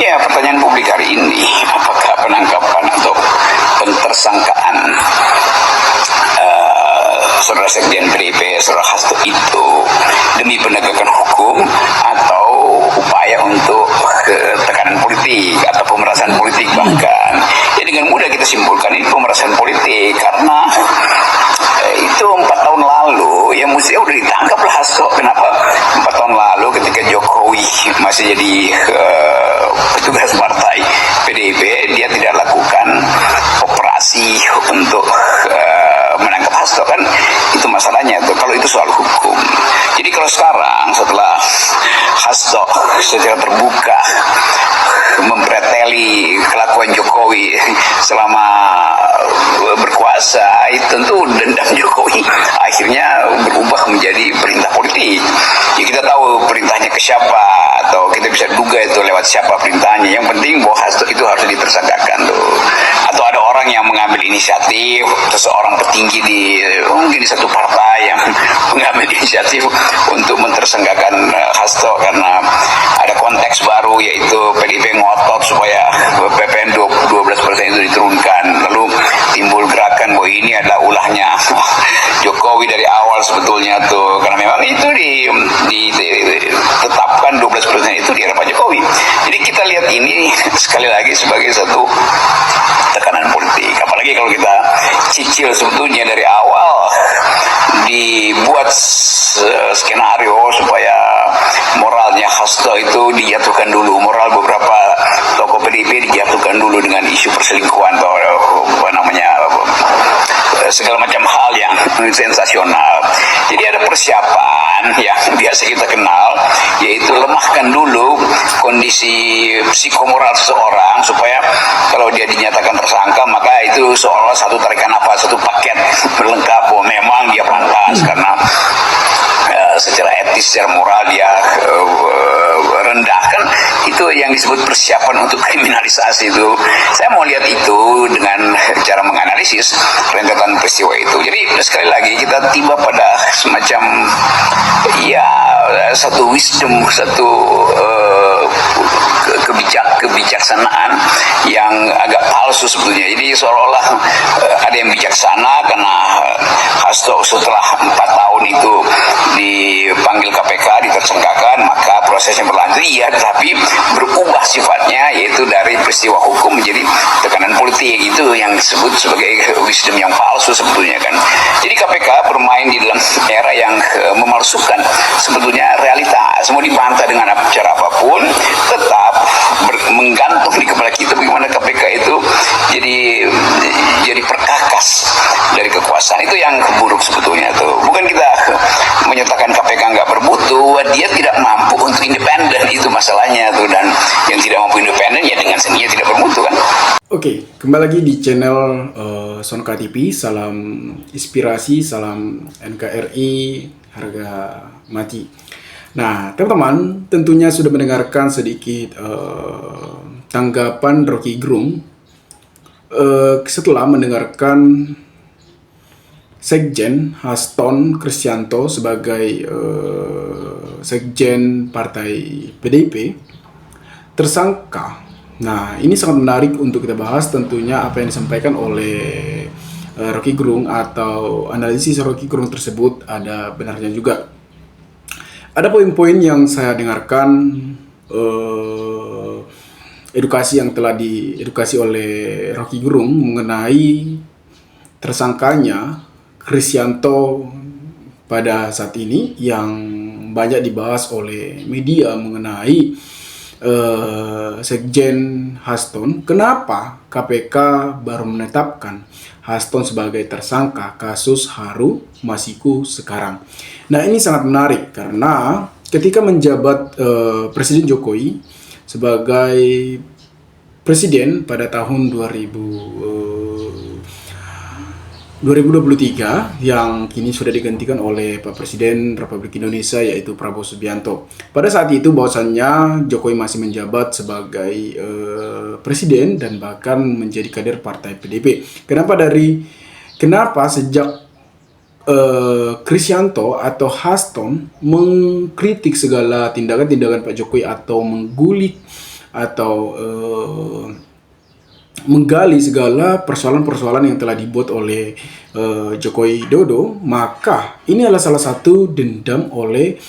Ya, pertanyaan publik hari ini, apakah penangkapan atau pentersangkaan Saudara Sekjen PDIP, Saudara Hasto itu demi penegakan hukum atau upaya untuk tekanan politik atau pemerasan politik bahkan. Ya, dengan mudah kita simpulkan ini pemerasan politik karena itu 4 tahun lalu ya mesti udah ditangkap lah Hasto. Kenapa 4 tahun lalu ketika Jokowi masih jadi petugas partai PDIP dia tidak lakukan operasi untuk menangkap Hasto, kan itu masalahnya tuh. Kalau itu soal hukum. Jadi kalau sekarang setelah Hasto secara terbuka mempreteli kelakuan Jokowi selama berkuasa, itu tentu dendam Jokowi akhirnya berubah menjadi perintah politik. Ya kita tahu perintahnya ke siapa atau kita bisa duga itu lewat siapa perintahnya. Yang penting bahwa Hasto itu harus ditersangkakan tuh. Atau ada orang yang mengambil inisiatif, seseorang petinggi di mungkin di satu partai yang mengambil inisiatif untuk mentersangkakan Hasto karena ada konteks baru yaitu PDIP ngotot supaya PPN 12% itu diturunkan. Lalu timbul gerakan bahwa ini adalah ulahnya Jokowi dari awal sebetulnya tuh, karena memang itu ditetapkan 12% itu di era Pak Jokowi. Jadi kita lihat ini sekali lagi sebagai satu tekanan politik. Apalagi kalau kita cicil sebetulnya dari awal dibuat skenario supaya moralnya Hasto itu dijatuhkan dulu, moral beberapa tokoh PDIP dijatuhkan dulu dengan isu perselingkuhan atau apa namanya segala macam hal yang sensasional. Jadi ada persiapan yang biasa kita kenal, yaitu lemahkan dulu kondisi psikomoral seseorang supaya kalau dia dinyatakan tersangka maka itu seolah satu tarikan nafas, satu paket berlengkap bahwa memang dia pantas karena secara etis, secara moral dia rendah, kan itu yang disebut persiapan untuk kriminalisasi itu. Saya mau lihat itu dengan cara menganalisis rentetan peristiwa itu. Jadi sekali lagi kita tiba pada semacam ya satu wisdom, satu kebijaksanaan yang agak palsu sebetulnya. Jadi seolah-olah ada yang bijaksana karena Hasto setelah 4 tahun itu dipanggil KPK, ditersangkakan, maka prosesnya berlanjut, iya, tapi berubah sifatnya, yaitu dari peristiwa hukum menjadi tekanan politik. Itu yang disebut sebagai wisdom yang palsu sebetulnya, kan. Jadi KPK bermain di dalam era yang memalsukan sebetulnya realita. Semua dibantah dengan cara apapun, tetap menggantung di kepala kita bagaimana KPK itu jadi perkakas dari kekuasaan. Itu yang buruk sebetulnya tuh. Bukan kita menyatakan KPK nggak bermutu, dia tidak mampu untuk independen, itu masalahnya tuh. Dan yang tidak mampu independen ya dengan sendirinya tidak bermutu, kan. Oke, kembali lagi di channel Sonka TV. Salam inspirasi, salam NKRI, harga mati. Nah, teman-teman tentunya sudah mendengarkan sedikit tanggapan Rocky Gerung setelah mendengarkan Sekjen Haston Kristianto sebagai Sekjen Partai PDIP tersangka. Nah, ini sangat menarik untuk kita bahas tentunya apa yang disampaikan oleh Rocky Gerung atau analisis Rocky Gerung tersebut ada benarnya juga. Ada poin-poin yang saya dengarkan, edukasi yang telah diedukasi oleh Rocky Gerung mengenai tersangkanya Kristianto pada saat ini yang banyak dibahas oleh media mengenai Sekjen Haston. Kenapa KPK baru menetapkan Haston sebagai tersangka kasus Haru Masiku sekarang? Nah, ini sangat menarik karena ketika menjabat Presiden Jokowi sebagai presiden pada tahun 2023 yang kini sudah digantikan oleh Pak Presiden Republik Indonesia yaitu Prabowo Subianto. Pada saat itu bahwasannya Jokowi masih menjabat sebagai presiden dan bahkan menjadi kader partai PDIP. Kenapa sejak Kristianto atau Haston mengkritik segala tindakan-tindakan Pak Jokowi atau menggulik atau menggali segala persoalan-persoalan yang telah dibuat oleh Jokowi Dodo, maka ini adalah salah satu dendam oleh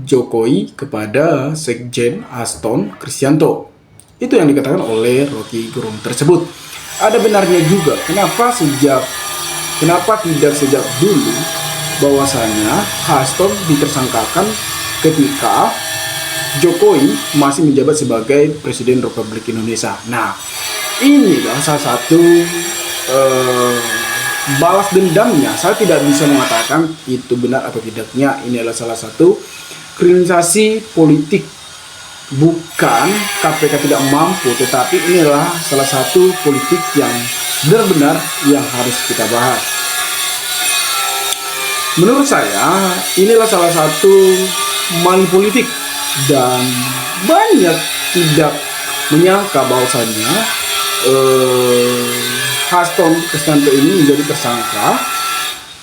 Jokowi kepada Sekjen Hasto Kristianto. Itu yang dikatakan oleh Rocky Gerung tersebut. Ada benarnya juga, kenapa tidak sejak dulu bahwasanya Hasto ditersangkakan ketika Jokowi masih menjabat sebagai Presiden Republik Indonesia. Nah, inilah salah satu balas dendamnya. Saya tidak bisa mengatakan itu benar atau tidaknya. Ini adalah salah satu kriminalisasi politik. Bukan KPK tidak mampu, tetapi inilah salah satu politik yang benar-benar yang harus kita bahas. Menurut saya, inilah salah satu money politik, dan banyak tidak menyangka bahwasannya Hasto Kristianto ini menjadi tersangka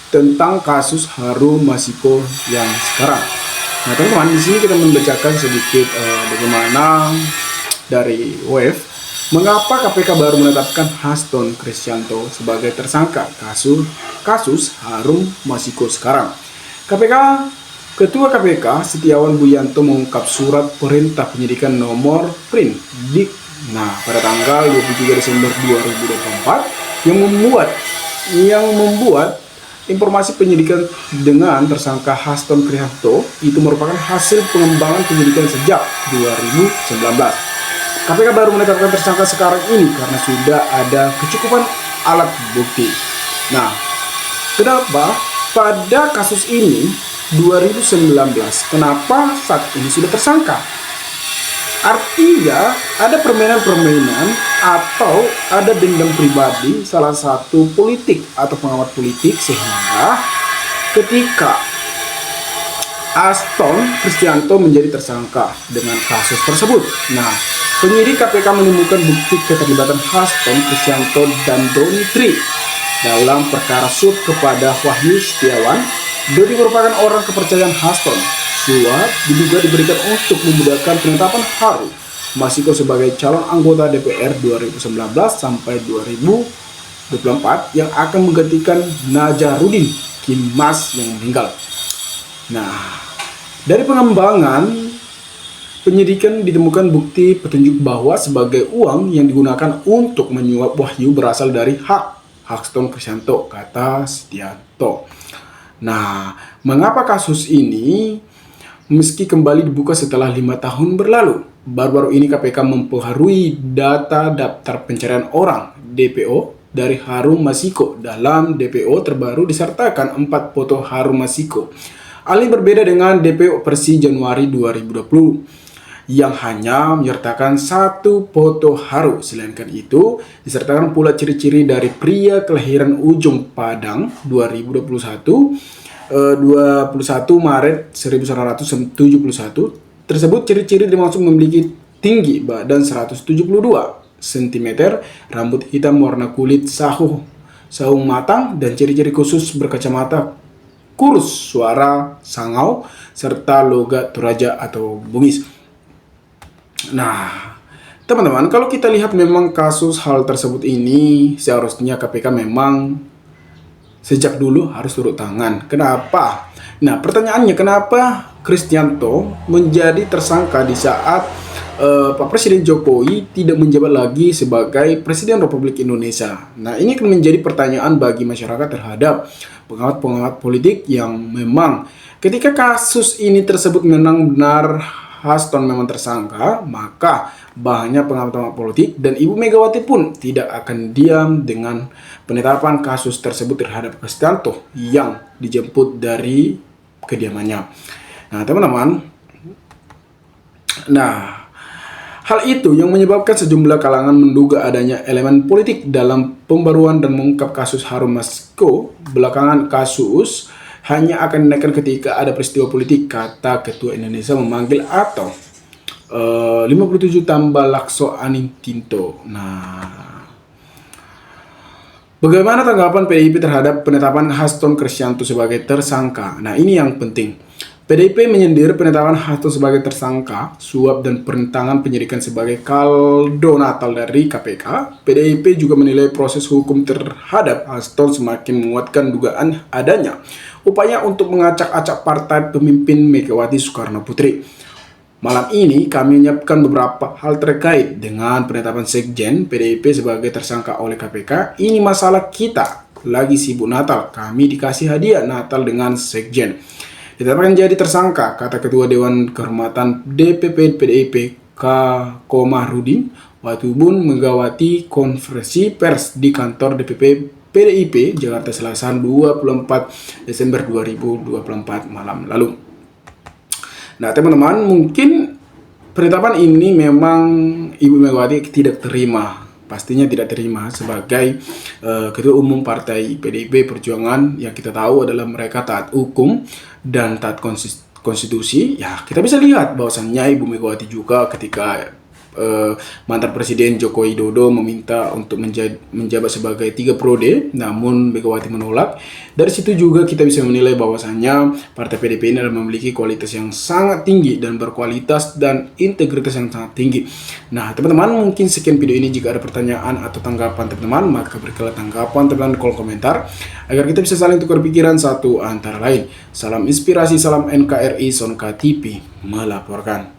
tentang kasus Harun Masiku yang sekarang. Nah teman-teman, di sini kita membacakan sedikit bagaimana dari WF mengapa KPK baru menetapkan Hasto Kristianto sebagai tersangka kasus Harun Masiku sekarang. Ketua KPK Setiawan Buyanto mengungkap surat perintah penyidikan nomor Prin Dik. Nah, pada tanggal 23 Desember 2024 yang membuat informasi penyidikan dengan tersangka Hasto Kristianto itu merupakan hasil pengembangan penyidikan sejak 2019. KPK baru menetapkan tersangka sekarang ini karena sudah ada kecukupan alat bukti. Nah, kenapa pada kasus ini 2019, kenapa saat ini sudah tersangka? Artinya ada permainan-permainan atau ada dendam pribadi salah satu politik atau pengamat politik, sehingga ketika Hasto Kristianto menjadi tersangka dengan kasus tersebut. Nah, penyidik KPK menemukan bukti keterlibatan Hasto Kristianto dan Doni Tri dalam perkara suap kepada Wahyu Setiawan. Doni merupakan orang kepercayaan Hasto. Suap diduga diberikan untuk memudahkan penetapan Harun Masiku sebagai calon anggota DPR 2019 sampai 2024 yang akan menggantikan Najarudin Kimas yang meninggal. Nah, dari pengembangan penyidikan ditemukan bukti petunjuk bahwa sebagai uang yang digunakan untuk menyuap Wahyu berasal dari hak Hasto Kristianto, kata Setianto. Nah, mengapa kasus ini meski kembali dibuka setelah 5 tahun berlalu? Baru-baru ini KPK mempengaruhi data daftar pencarian orang DPO dari Harun Masiku. Dalam DPO terbaru disertakan 4 foto Harun Masiku. Hal ini berbeda dengan DPO versi Januari 2020 yang hanya menyertakan 1 foto Harun. Selain itu, disertakan pula ciri-ciri dari pria kelahiran Ujung Padang 21 Maret 1971 tersebut. Ciri-ciri dimaksud memiliki tinggi badan 172 cm, rambut hitam warna kulit saung matang, dan ciri-ciri khusus berkacamata kurus, suara sangau, serta logat Toraja atau Bugis. Nah, teman-teman, kalau kita lihat memang kasus hal tersebut ini seharusnya KPK memang sejak dulu harus turun tangan. Kenapa? Nah, pertanyaannya, kenapa Kristianto menjadi tersangka di saat Pak Presiden Jokowi tidak menjabat lagi sebagai Presiden Republik Indonesia? Nah, ini akan menjadi pertanyaan bagi masyarakat terhadap pengamat-pengamat politik yang memang ketika kasus ini tersebut memang benar Hasto memang tersangka, maka banyak pengamat politik dan Ibu Megawati pun tidak akan diam dengan penetapan kasus tersebut terhadap Kristianto yang dijemput dari kediamannya. Nah, teman-teman, hal itu yang menyebabkan sejumlah kalangan menduga adanya elemen politik dalam pembaruan dan mengungkap kasus Harun Masiku. Belakangan kasus hanya akan dinaikkan ketika ada peristiwa politik, kata Ketua Indonesia memanggil atau 57 tambah Lakso Aning Tinto. Nah, bagaimana tanggapan PDIP terhadap penetapan Hasto Kristianto sebagai tersangka? Nah, ini yang penting. PDIP menyindir penetapan Hasto sebagai tersangka, suap dan perintangan penyidikan sebagai kaldo natal dari KPK. PDIP juga menilai proses hukum terhadap Hasto semakin menguatkan dugaan adanya upaya untuk mengacak-acak partai pemimpin Megawati Soekarno Putri. Malam ini kami menyiapkan beberapa hal terkait dengan penetapan Sekjen PDIP sebagai tersangka oleh KPK. Ini masalah kita, lagi sibuk Natal, kami dikasih hadiah Natal dengan Sekjen. Ditetapkan jadi tersangka, kata Ketua Dewan Kehormatan DPP PDIP K. Komarudin Watubun Megawati konferensi pers di kantor DPP PDIP Jakarta Selasa 24 Desember 2024 malam lalu. Nah teman-teman, mungkin penetapan ini memang Ibu Megawati tidak terima, pastinya tidak terima sebagai Ketua Umum Partai PDIP Perjuangan yang kita tahu adalah mereka taat hukum dan taat konstitusi. Ya kita bisa lihat bahwasannya Ibu Megawati juga ketika mantan Presiden Joko Widodo meminta untuk menjabat sebagai 3 periode, namun Megawati menolak. Dari situ juga kita bisa menilai bahwasannya Partai PDIP ini adalah memiliki kualitas yang sangat tinggi dan berkualitas dan integritas yang sangat tinggi. Nah teman-teman, mungkin sekian video ini. Jika ada pertanyaan atau tanggapan teman-teman, maka berikanlah tanggapan teman-teman di kolom komentar agar kita bisa saling tukar pikiran satu antara lain. Salam inspirasi, salam NKRI, Sonka TV melaporkan.